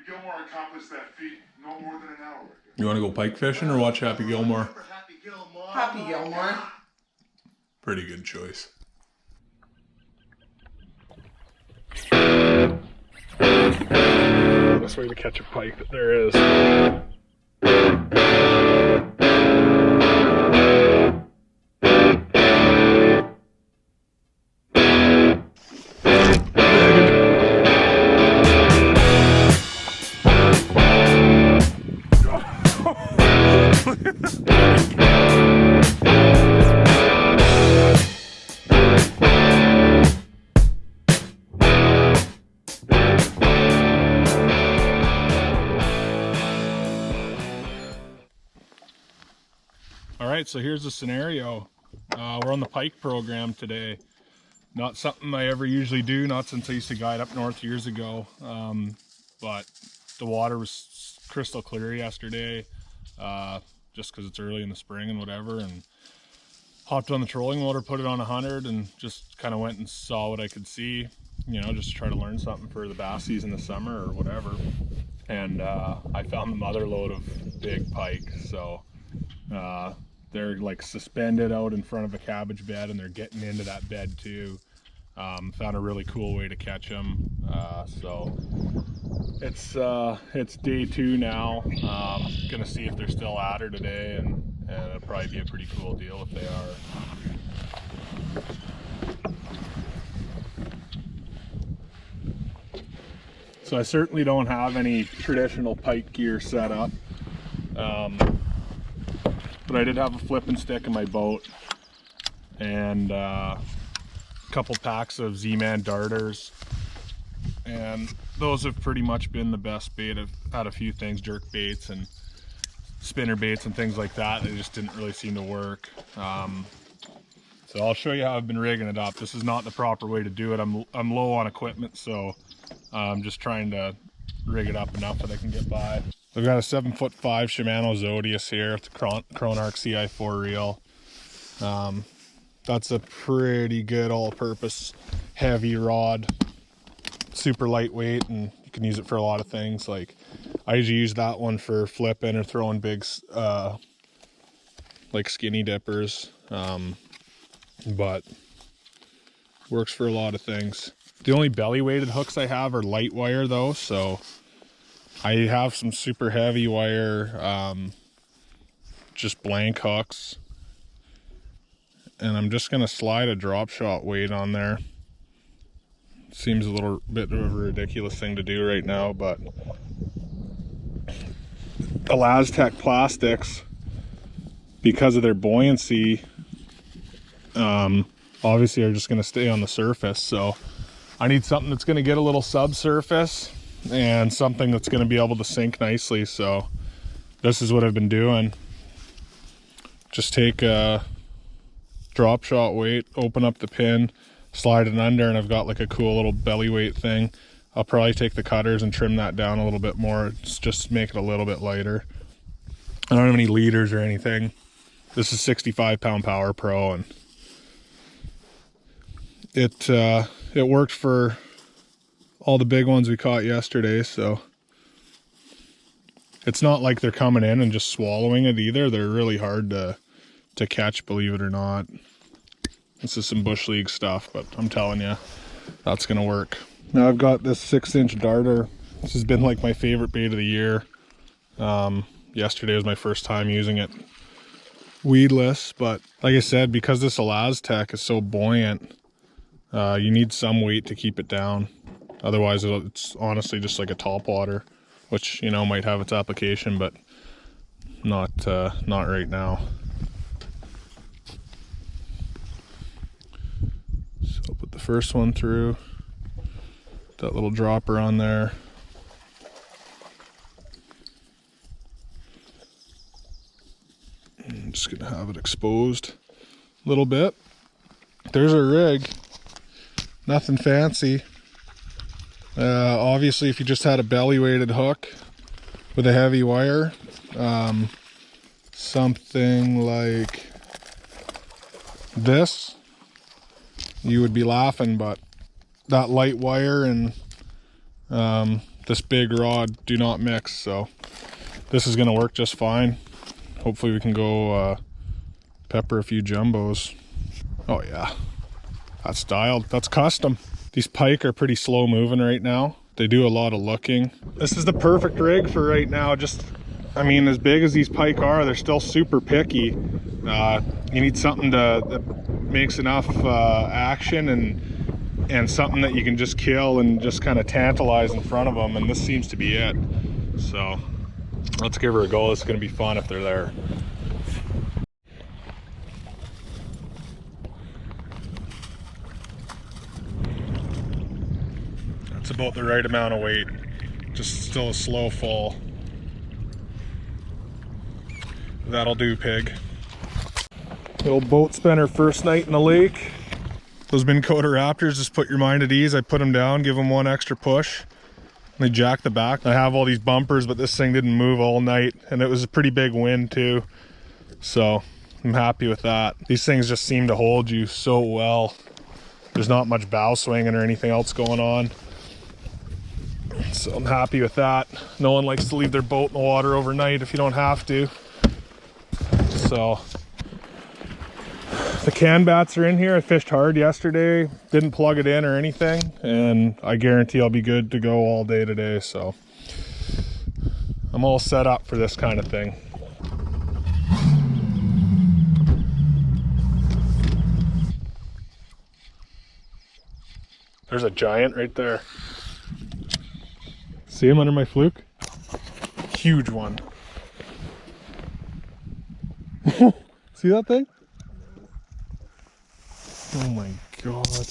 Gilmore accomplished that feat no more than an hour ago. You want to go pike fishing or watch Happy Gilmore? Happy Gilmore. Pretty good choice. Best way to catch a pike that there is. Alright, so here's the scenario. We're on the pike program today. Not something I ever usually do, not since I used to guide up north years ago. But the water was crystal clear yesterday, just because it's early in the spring and whatever, and hopped on the trolling motor, put it on 100, and just kind of went and saw what I could see, you know, just to try to learn something for the bass season this summer or whatever. And I found the mother lode of big pike, so they're like suspended out in front of a cabbage bed, and they're getting into that bed too. Found a really cool way to catch them. So it's day 2 now. Gonna see if they're still at her today, and it'll probably be a pretty cool deal if they are. So I certainly don't have any traditional pike gear set up. But I did have a flipping stick in my boat, and a couple packs of Z-Man darters, and those have pretty much been the best bait. I've had a few things, jerk baits and spinner baits and things like that. They just didn't really seem to work. So I'll show you how I've been rigging it up. This is not the proper way to do it. I'm low on equipment, so I'm just trying to rig it up enough that I can get by. I've got a 7'5" Shimano Zodius here with the Chronarch CI4 reel. That's a pretty good all-purpose heavy rod, super lightweight, and you can use it for a lot of things. Like I usually use that one for flipping or throwing big like skinny dippers, but works for a lot of things. The only belly weighted hooks I have are light wire though, so I have some super heavy wire, just blank hooks, and I'm just gonna slide a drop shot weight on there. Seems a little bit of a ridiculous thing to do right now, but elaztech plastics, because of their buoyancy, obviously are just gonna stay on the surface. So I need something that's gonna get a little subsurface and something that's going to be able to sink nicely. So this is what I've been doing. Just take a drop shot weight, open up the pin, slide it under, and I've got like a cool little belly weight thing. I'll probably take the cutters and trim that down a little bit more, just make it a little bit lighter. I don't have any leaders or anything. This is 65-pound Power Pro, and it worked for all the big ones we caught yesterday. So it's not like they're coming in and just swallowing it either. They're really hard to catch, believe it or not. This is some Bush League stuff, but I'm telling you, that's gonna work. Now I've got this 6-inch darter. This has been like my favorite bait of the year. Yesterday was my first time using it weedless, but like I said, because this elaztech is so buoyant, you need some weight to keep it down. Otherwise, it's honestly just like a topwater, which, you know, might have its application, but not right now. So I'll put the first one through, that little dropper on there. I'm just gonna have it exposed a little bit. There's our rig. Nothing fancy. Obviously, if you just had a belly weighted hook with a heavy wire, something like this, you would be laughing, but that light wire and this big rod do not mix, so this is gonna work just fine. Hopefully we can go pepper a few jumbos. Oh yeah, that's dialed, that's custom. These pike are pretty slow moving right now. They do a lot of looking. This is the perfect rig for right now. Just, I mean, as big as these pike are, they're still super picky. You need something that makes enough action and something that you can just kill and just kind of tantalize in front of them, and this seems to be it. So let's give her a go. It's going to be fun if they're there. That's about the right amount of weight. Just still a slow fall. That'll do, pig. The old boat spent her first night in the lake. Those Minn Kota Raptors, just put your mind at ease. I put them down, give them one extra push. They jack the back. I have all these bumpers, but this thing didn't move all night, and it was a pretty big wind too. So I'm happy with that. These things just seem to hold you so well. There's not much bow swinging or anything else going on. So I'm happy with that. No one likes to leave their boat in the water overnight if you don't have to. So the can bats are in here. I fished hard yesterday, didn't plug it in or anything, and I guarantee I'll be good to go all day today. So I'm all set up for this kind of thing. There's a giant right there. See him under my fluke? Huge one. See that thing? Oh my god.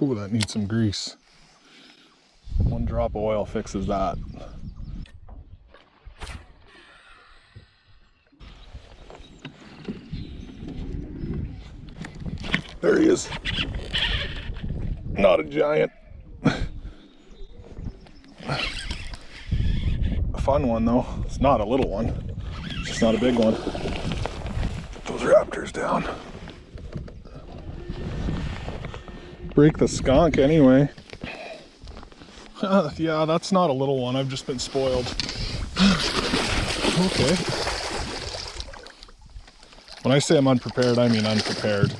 Ooh, that needs some grease. One drop of oil fixes that. There he is. Not a giant. A fun one though. It's not a little one. It's just not a big one. Put those raptors down. Break the skunk anyway. Yeah, that's not a little one. I've just been spoiled. Okay. When I say I'm unprepared, I mean unprepared.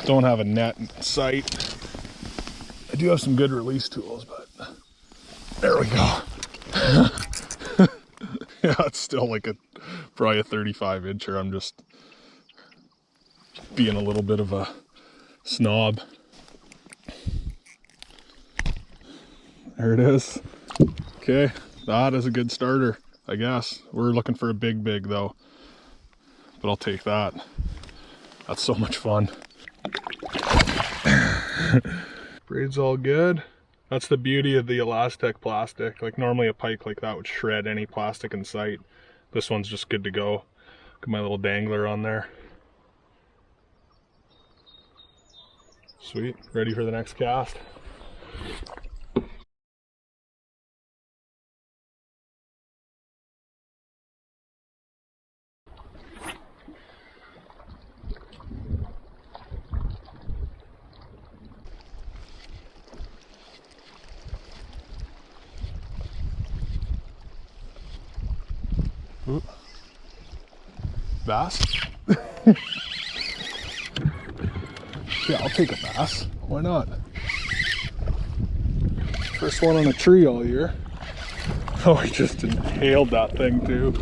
Don't have a net in sight. I do have some good release tools, but there we go. Yeah, it's still like probably a 35 incher. I'm just being a little bit of a snob. There it is. Okay, that is a good starter, I guess. We're looking for a big though, but I'll take that. That's so much fun. Braid's all good. That's the beauty of the elaztech plastic. Like normally a pike like that would shred any plastic in sight. This one's just good to go. Got my little dangler on there. Sweet, ready for the next cast. Ooh. Bass? Yeah, I'll take a bass. Why not? First one on a tree all year. Oh, he just inhaled that thing too.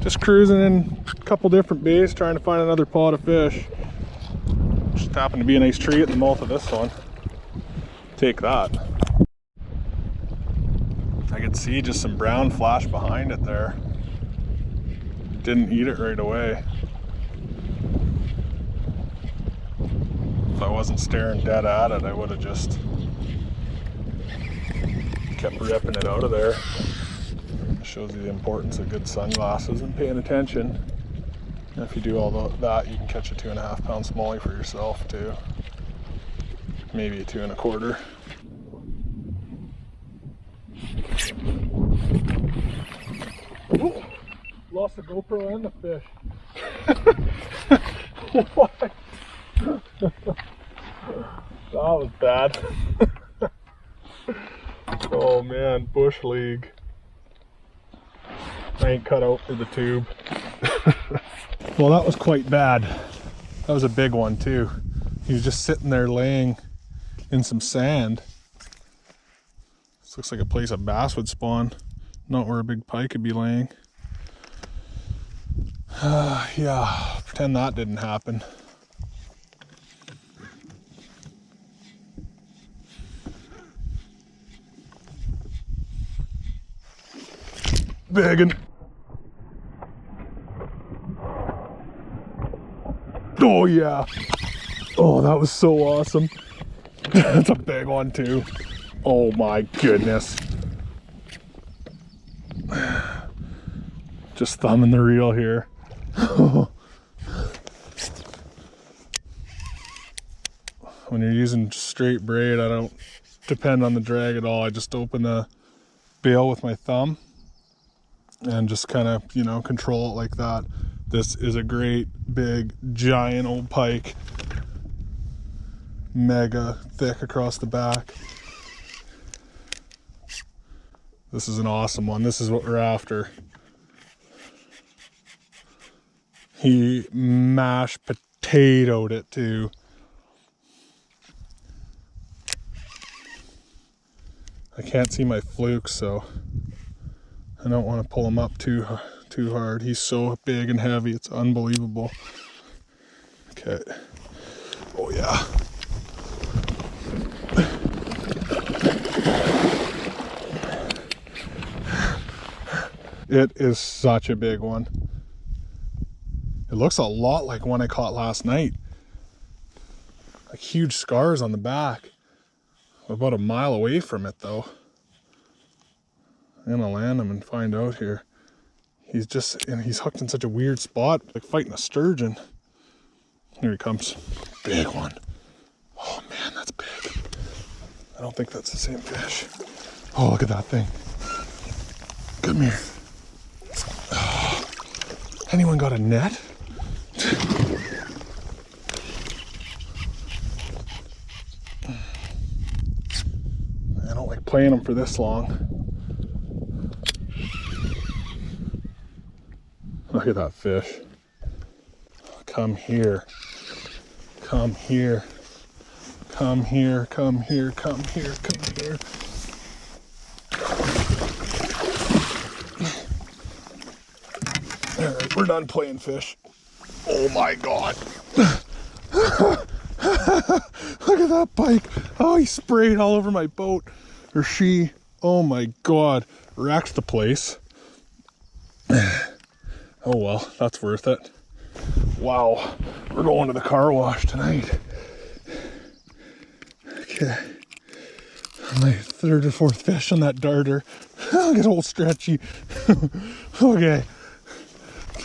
Just cruising in a couple different bays, trying to find another pot of fish. Just happened to be a nice tree at the mouth of this one. Take that. I could see just some brown flash behind it there. Didn't eat it right away. If I wasn't staring dead at it, I would have just kept ripping it out of there. Shows you the importance of good sunglasses and paying attention. And if you do all that, you can catch a 2.5 pound smallie for yourself too. Maybe a 2 1/4. Ooh, lost the GoPro and the fish. What? That was bad. Oh man, bush league. I ain't cut out for the tube. Well, that was quite bad. That was a big one too. He was just sitting there laying in some sand. This looks like a place a bass would spawn, not where a big pike could be laying. Yeah, pretend that didn't happen. Biggin'. Oh yeah. Oh, that was so awesome. That's a big one too. Oh my goodness. Just thumbing the reel here. When you're using straight braid, I don't depend on the drag at all. I just open the bail with my thumb and just kind of, you know, control it like that. This is a great big giant old pike, mega thick across the back. This is an awesome one. This is what we're after. He mashed potatoed it too. I can't see my flukes, so I don't want to pull him up too hard. He's so big and heavy, it's unbelievable. Okay. Oh yeah. It is such a big one. It looks a lot like one I caught last night. Like huge scars on the back. About a mile away from it though. I'm gonna land him and find out here. He's hooked in such a weird spot, like fighting a sturgeon. Here he comes. Big one. Oh man, that's big. I don't think that's the same fish. Oh, look at that thing. Come here. Oh, anyone got a net? I don't like playing them for this long. Look at that fish. Come here. Come here. Come here, come here, come here, come here. Alright, we're done playing fish. Oh my god. Look at that pike. Oh, he sprayed all over my boat. Or she. Oh my god. Wrecks the place. Oh well, that's worth it. Wow, we're going to the car wash tonight. Okay, my third or fourth fish on that darter. I'll get all stretchy. Okay,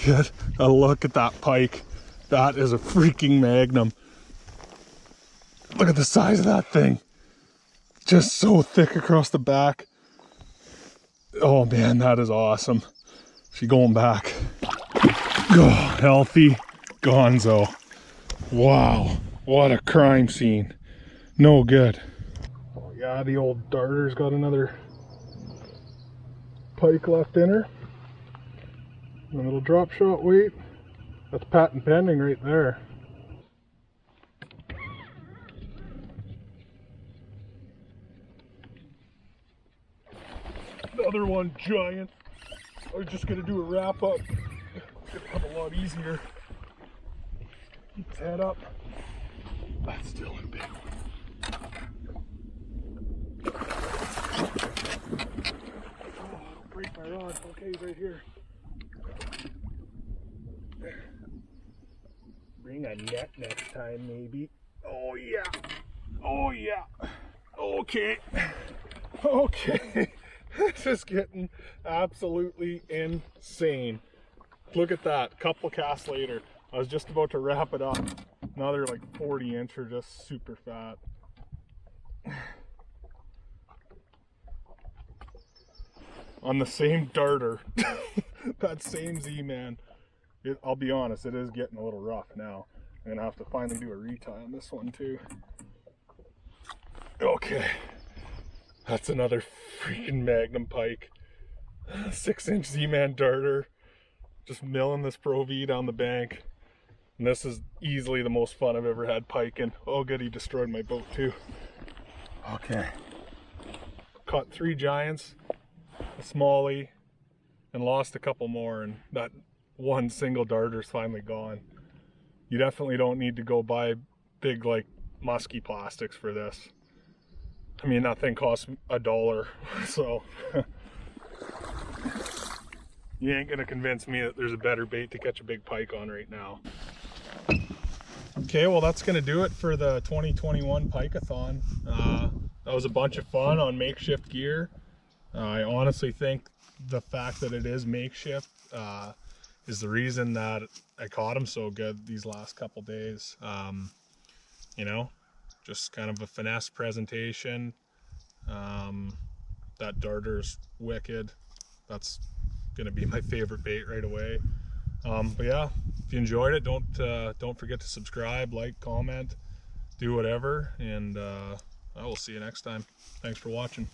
good. A look at that pike. That is a freaking magnum. Look at the size of that thing. Just so thick across the back. Oh man, that is awesome. She going back. Oh, healthy gonzo. Wow, what a crime scene. No good. Oh yeah, the old darter's got another pike left in her. A little drop shot weight. That's patent pending right there. Another one, giant. I was just gonna do a wrap up. It's gonna come a lot easier. Keep his head up. That's still a big one. Oh, break my rod. Okay, he's right here. Bring a net next time, maybe. Oh yeah. Oh yeah. Okay. Okay. This is getting absolutely insane. Look at that. Couple casts later. I was just about to wrap it up. Now they're like 40-inch or just super fat. On the same darter. That same Z-Man. I'll be honest, it is getting a little rough now. I'm gonna have to finally do a retie on this one too. Okay, that's another freaking Magnum pike. 6-inch Z-Man darter. Just milling this Pro V down the bank. And this is easily the most fun I've ever had piking. Oh good, he destroyed my boat too. Okay. Caught 3 giants, a smallie, and lost a couple more, and that one single darter's finally gone. You definitely don't need to go buy big like musky plastics for this. I mean, that thing costs $1, so you ain't gonna convince me that there's a better bait to catch a big pike on right now. Okay, well that's gonna do it for the 2021 Pike-a-thon. That was a bunch of fun on makeshift gear. I honestly think the fact that it is makeshift is the reason that I caught them so good these last couple days. You know, just kind of a finesse presentation. That darter's wicked. That's gonna be my favorite bait right away. But yeah, if you enjoyed it, don't forget to subscribe, like, comment, do whatever, and I will see you next time. Thanks for watching.